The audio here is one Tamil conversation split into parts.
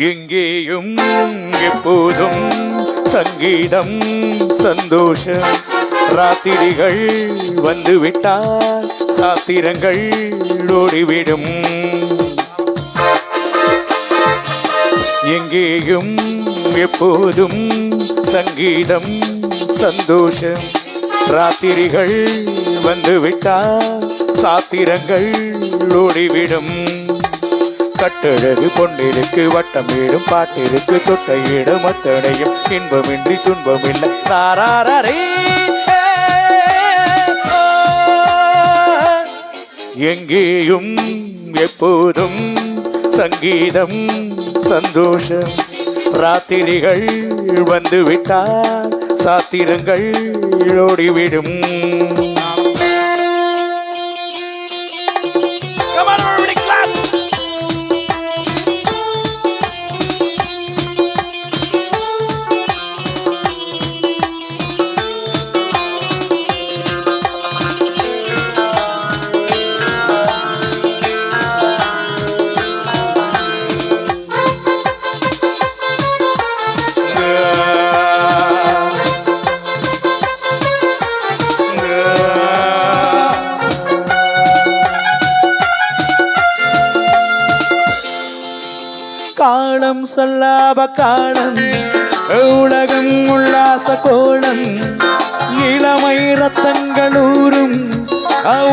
எங்கேயும் எப்போதும் சங்கீதம் சந்தோஷம். ராத்திரிகள் வந்துவிட்டால் சாத்திரங்கள் ஓடிவிடும். எங்கேயும் எப்போதும் சங்கீதம் சந்தோஷம். ராத்திரிகள் வந்துவிட்டால் சாத்திரங்கள் ஓடிவிடும். கட்டழகு பொன்னிருக்கு வட்டமேடும் பாட்டிருக்கு தொட்டையிடும் அத்தனையும் இன்பமின்றி துன்பமில்லை. நாராரே எங்கேயும் எப்போதும் சங்கீதம் சந்தோஷம். ராத்திரிகள் வந்துவிட்டால் சாத்திரங்கள் ஓடிவிடும். காலம் சொல்லாப காலம் உலகம் உல்லாச கோலம். இளமை ரத்தங்களூரும்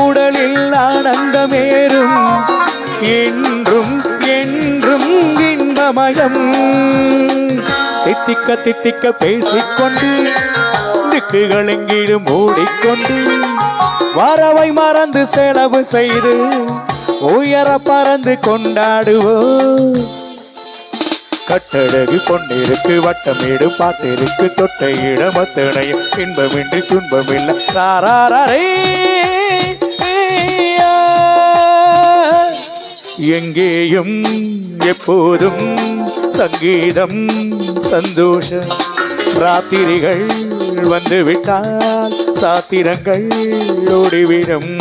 உடலில் ஆனந்தமேறும். என்றும் என்றும் இன்பமயம். தித்திக்க தித்திக்க பேசிக்கொண்டு திக்குகள் எங்கிடும் ஓடிக்கொண்டு வரவை மறந்து செலவு செய்து உயர பறந்து கொண்டாடுவோம். கட்டழகு பொன்னிருக்கு வட்டமேடு பாட்டிருக்கு தொட்டையிடம் அத்தனையும் இன்பமின்றி துன்பமில்லை. நாராரே எங்கேயும் எப்போதும் சங்கீதம் சந்தோஷம். ராத்திரிகள் வந்துவிட்டால் சாத்திரங்கள் ஓடிவிடும்.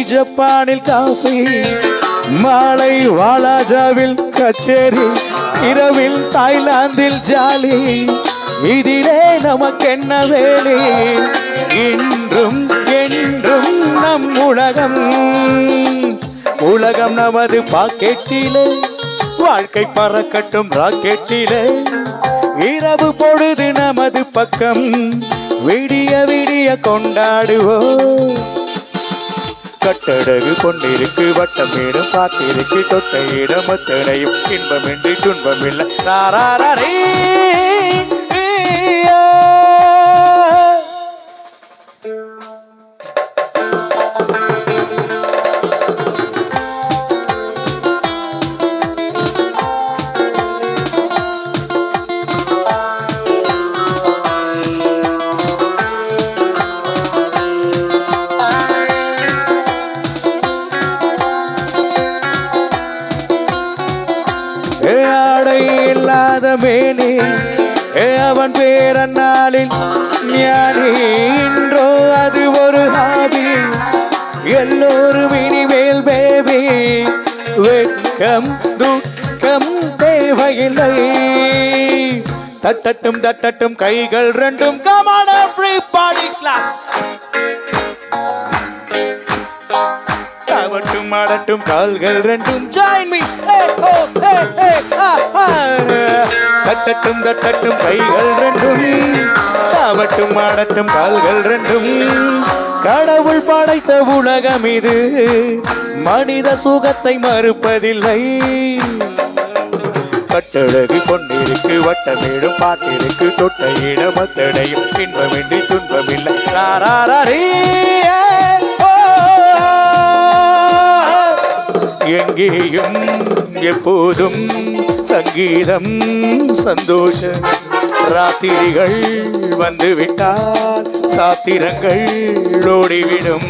ஜப்பானில் காஃபி, மாலை வாலாஜாவில் கச்சேரி, இரவில் தாய்லாந்தில் ஜாலி. இதிலே நமக்கென்ன வேலை? இன்றும் என்றும் நம் உலகம். உலகம் நமது பாக்கெட்டிலே, வாழ்க்கை பறக்கட்டும் ராக்கெட்டிலே. இரவு பொழுது நமது பக்கம், விடிய விடிய கொண்டாடுவோம். கட்டழகு பொன்னிருக்கு வட்டமேடும் பாட்டிருக்கு தொட்டையிடம் அத்தனையும் இன்பமின்றி துன்பமில்லை. நாராரே இல்லாத மேனே அவன் பேரன்னாளில் ஞானி. இன்றோ அது ஒரு ஹாபி. எல்லோரும் இனிமேல் பேபி. வெட்கம் துக்கம் தேவையில்லை. தட்டட்டும் தட்டட்டும் கைகள் ரெண்டும். Come on everybody claps. ஆடட்டும் ஆடட்டும் கால்கள் ரெண்டும். join me. hey ho hey hey ha ha. தட்டட்டும் தட்டட்டும் கைகள் ரெண்டும். ஆடட்டும் ஆடட்டும் கால்கள் ரெண்டும். கடவுள் படைத்த உலகம் இது, மனித சுகத்தை மறுப்பதில்லை. கட்டழகு பொன்னிருக்கு வட்டமேடும் பாட்டிருக்கு தொட்டையிடம் அத்தனையும் இன்பமின்றி துன்பமில்லை. நாராரே எங்கேயும் எப்போதும் சங்கீதம் சந்தோஷம். ராத்திரிகள் வந்துவிட்டால் சாத்திரங்கள் ஓடிவிடும்